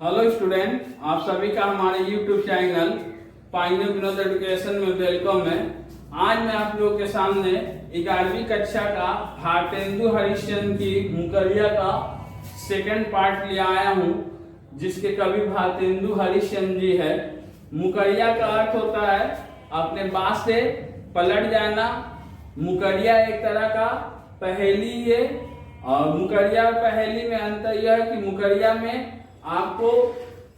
Hello student, आप सभी का हमारे YouTube channel pioneer Vinod education में वेलकम है। आज मैं आप लोगों के सामने 11वीं कक्षा का भारतेंदु हरिश्चंद्र की मुकरिया का सेकंड पार्ट ले आया हूँ, जिसके कवि भारतेंदु हरिश्चंद्र जी है। मुकरिया का अर्थ होता है अपने बात से पलट जाना। मुकरिया एक तरह का पहेली है और मुकरिया पहेली में अंतर यह है कि मुकरिया में आपको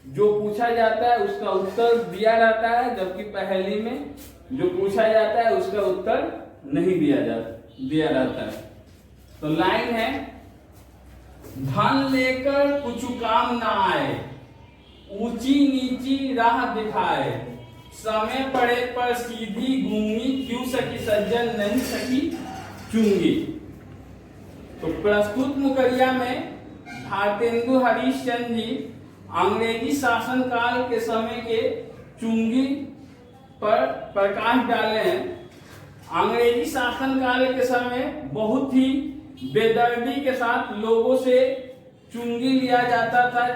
जो पूछा जाता है उसका उत्तर दिया रहता है, जबकि पहेली में जो पूछा जाता है उसका उत्तर नहीं दिया रहता है। तो लाइन है, धन लेकर कुछ काम ना आए, ऊंची नीची राह दिखाए, समय पड़े पर सीधी घूमी, क्यों सकी सज्जन नहीं सकी चुंगी। तो प्रस्तुत मुकरिया में भारतेंदु हरिश्चंद्र जी अंग्रेजी शासन काल के समय के चुंगी पर प्रकाश डाले हैं। अंग्रेजी शासन काल के समय बहुत ही बेदर्दी के साथ लोगों से चुंगी लिया जाता था,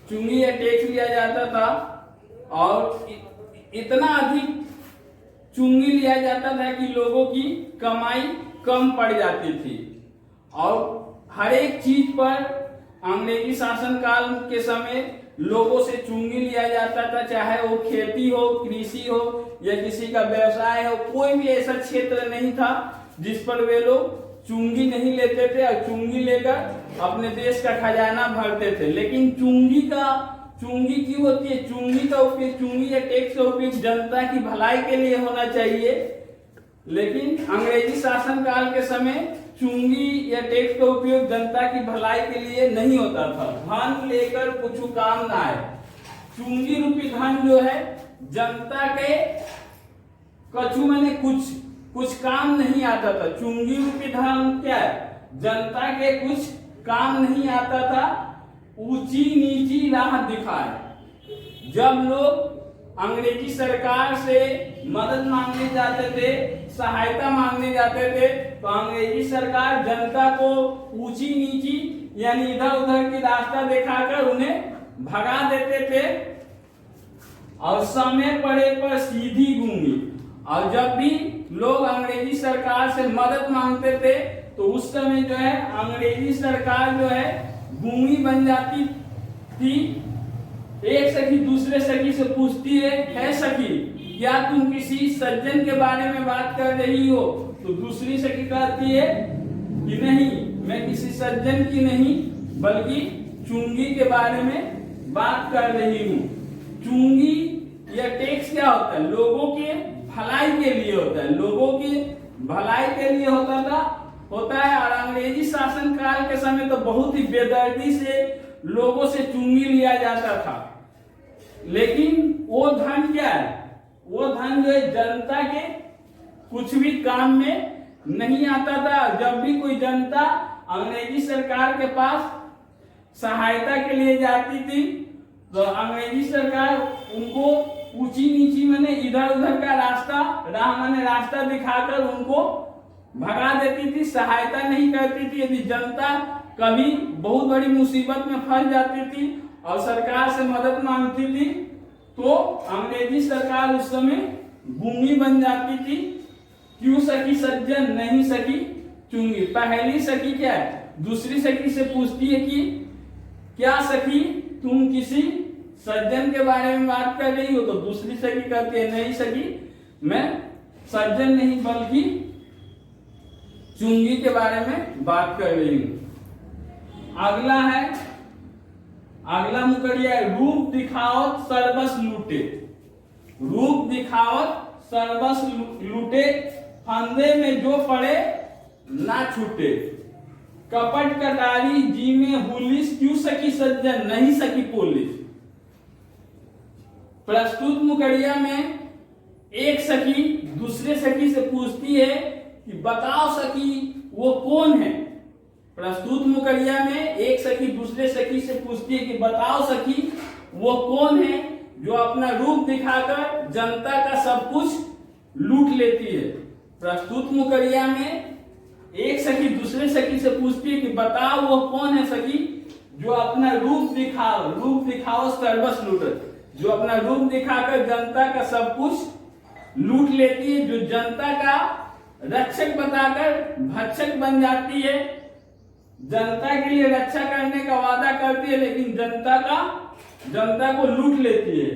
चुंगी या टैक्स लिया जाता था और इतना अधिक चुंगी लिया जाता था कि लोगों की कमाई कम पड़ जाती थी और हर एक चीज पर अंग्रेजी शासन काल के समय लोगों से चुंगी लिया जाता था, चाहे वो खेती हो, कृषि हो या किसी का व्यवसाय हो। कोई भी ऐसा क्षेत्र नहीं था जिस पर वे लोग चुंगी नहीं लेते थे और चुंगी लेकर अपने देश का खजाना भरते थे। लेकिन चुंगी क्यों होती है? चुंगी का उपयोग, चुंगी या टैक्स का उपयोग जनता की भलाई के लिए होना चाहिए। लेकिन अंग्रेजी शासन काल के समय चुंगी या टैक्स का उपयोग जनता की भलाई के लिए नहीं होता था। धन लेकर कुछ काम ना आए, चुंगी रूपी धन जो है जनता के कछु माने कुछ काम नहीं आता था। चुंगी रूपी धन क्या है? जनता के कुछ काम नहीं आता था। ऊंची नीची राह दिखाए, जब लोग अंग्रेजी सरकार से मदद मांगने जाते थे, सहायता मांगने जाते थे, तो अंग्रेजी सरकार जनता को ऊंची नीची यानी इधर उधर की रास्ता दिखाकर उन्हें भगा देते थे और समय पड़े पर सीधी गूंगी। और जब भी लोग अंग्रेजी सरकार से मदद मांगते थे तो उस समय जो है अंग्रेजी सरकार जो है गूंगी बन जाती थी। एक सखी दूसरे सखी से पूछती है सखी, क्या तुम किसी सज्जन के बारे में बात कर रही हो? तो दूसरी सखी कहती है कि नहीं, मैं किसी सज्जन की नहीं बल्कि चुंगी के बारे में बात कर रही हूँ। चुंगी या टैक्स क्या होता है? लोगों के भलाई के लिए होता है, लोगों की भलाई के लिए होता है। और अंग्रेजी शासन काल के समय तो बहुत ही बेदर्दी से लोगों से चुंगी लिया जाता था। लेकिन वो धन क्या है? वो धन जो है जनता के कुछ भी काम में नहीं आता था। जब भी कोई जनता अंग्रेजी सरकार के पास सहायता के लिए जाती थी तो अंग्रेजी सरकार उनको ऊंची नीची माने इधर उधर का रास्ता दिखाकर उनको भगा देती थी, सहायता नहीं करती थी। यदि जनता कभी बहुत बड़ी मुसीबत में फंस जाती थी और सरकार से मदद मांगती थी तो अंग्रेजी सरकार उस समय गूंगी बन जाती थी। क्यों सकी सज्जन नहीं सकी चुंगी। पहली सखी क्या है? दूसरी सखी से पूछती है कि क्या सखी तुम किसी सज्जन के बारे में बात कर रही हो? तो दूसरी सखी कहती है नहीं सखी, मैं सज्जन नहीं बल्कि चुंगी के बारे में बात कर रही हूं। अगला मुकरिया है, रूप दिखावत सर्वस लूटे। रूप दिखावत सर्वस लूटे, फंदे में जो पड़े ना छूटे। कपट कटारी जी में हुलिस, क्यों सकी सज्जन नहीं सकी पुलिस। प्रस्तुत मुकरिया में एक सखी दूसरे सखी से पूछती है कि बताओ सखी वो कौन है। प्रस्तुत मुकरिया में एक सखी दूसरे सखी से पूछती है कि बताओ सखी वो कौन है जो अपना रूप दिखाकर जनता का सब कुछ लूट लेती है। प्रस्तुत मुकरिया में एक सखी दूसरे सखी से पूछती है कि बताओ वो कौन है सखी जो अपना रूप दिखाओ सर्वस्व लूटे, जो अपना रूप दिखाकर जनता का सब कुछ लूट लेती है, जो जनता का रक्षक बताकर भक्षक बन जाती है, जनता के लिए रक्षा करने का वादा करती है लेकिन जनता को लूट लेती है।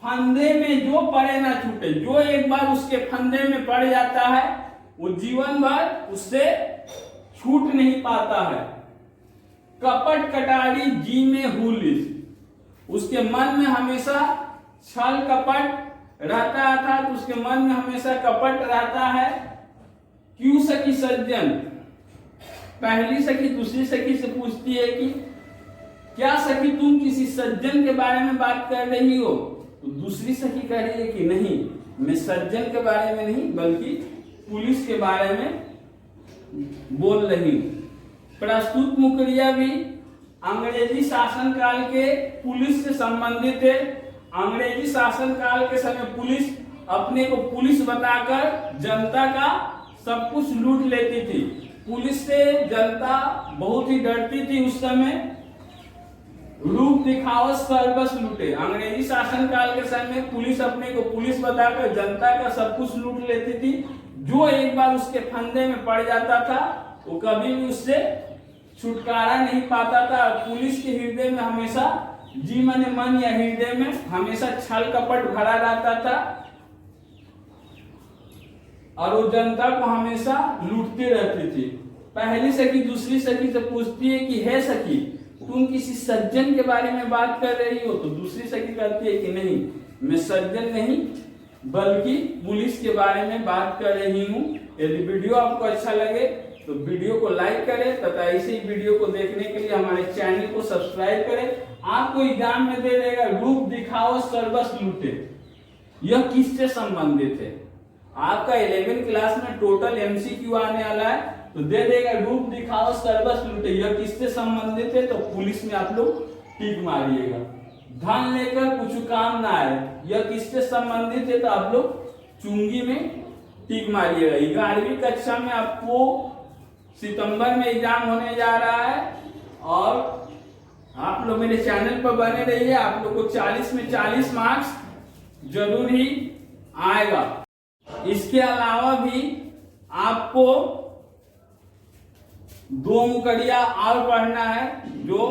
फंदे में जो पड़े ना छूटे, जो एक बार उसके फंदे में पड़ जाता है वो जीवन भर उससे छूट नहीं पाता है। कपट कटारी जी में हुलिस, उसके मन में हमेशा छल कपट रहता था, तो उसके मन में हमेशा कपट रहता है। क्यों सखी सज्जन, पहली सखी दूसरी सखी से पूछती है कि क्या सखी तुम किसी सज्जन के बारे में बात कर रही हो? तो दूसरी सखी कह रही है कि नहीं, मैं सज्जन के बारे में नहीं बल्कि पुलिस के बारे में बोल रही हूं। प्रस्तुत मुकरिया भी अंग्रेजी शासन काल के पुलिस से संबंधित है। अंग्रेजी शासन काल के समय पुलिस अपने को पुलिस बताकर जनता का सब कुछ लूट लेती थी। पुलिस से जनता बहुत ही डरती थी उस समय। रूप दिखाओ सर्वस्व लूटे, अंग्रेजी शासन काल के समय पुलिस अपने को पुलिस बताकर जनता का सब कुछ लूट लेती थी। जो एक बार उसके फंदे में पड़ जाता था वो कभी भी उससे छुटकारा नहीं पाता था। पुलिस के हृदय में हमेशा जी मन या हृदय में हमेशा छल कपट भरा रहता था और वो जनता को हमेशा लूटते रहती थी। पहली सखी दूसरी सखी से पूछती है कि हे सखी तुम किसी सज्जन के बारे में बात कर रही हो? तो दूसरी सखी कहती है कि नहीं, मैं सज्जन नहीं बल्कि पुलिस के बारे में बात कर रही हूँ। यदि वीडियो आपको अच्छा लगे तो वीडियो को लाइक करें तथा ऐसे ही वीडियो को देखने के लिए हमारे चैनल को सब्सक्राइब करें। आपको एग्जाम में दे देगा रूप दिखाओ सर्वस्व लूटे, यह किससे संबंधित है? आपका 11वीं क्लास में टोटल एमसीक्यू आने वाला है, तो दे देगा रूप दिखाओ सर्वस्व लूटे, यह किससे संबंधित है? तो पुलिस में आप लोग टिक मारिएगा। धन लेकर कुछ काम ना आए, यह किससे संबंधित है? तो आप लोग चुंगी में टिक मारिएगा। 11वीं कक्षा में आपको सितंबर में एग्जाम होने जा रहा है और आप लोग मेरे चैनल पर बने रहिए। आप लोग को 40 में 40 मार्क्स जरूर ही आएगा। इसके अलावा भी आपको 2 मुकरिया और पढ़ना है जो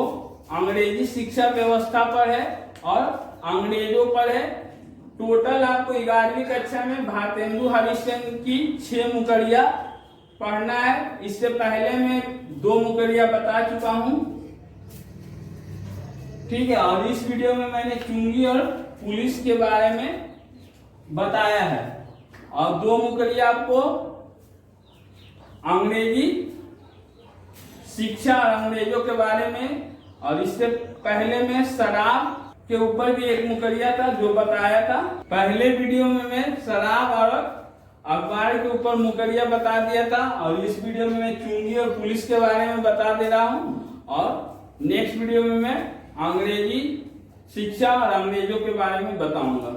अंग्रेजी शिक्षा व्यवस्था पर है और अंग्रेजों पर है। टोटल आपको 11वीं कक्षा में भारतेंदु हरिश्चंद्र की 6 मुकरिया पढ़ना है। इससे पहले मैं 2 मुकरिया बता चुका हूं, ठीक है। और इस वीडियो में मैंने चुंगी और पुलिस के बारे में बताया है और 2 मुकरिया आपको अंग्रेजी शिक्षा और अंग्रेजों के बारे में, और इससे पहले मैं शराब के ऊपर भी एक मुकरिया था जो बताया था। पहले वीडियो में मैं शराब और अखबार के ऊपर मुकरिया बता दिया था और इस वीडियो में मैं चुंगी और पुलिस के बारे में बता दे रहा हूं और नेक्स्ट वीडियो में मैं अंग्रेजी शिक्षा और अंग्रेजों के बारे में बताऊंगा।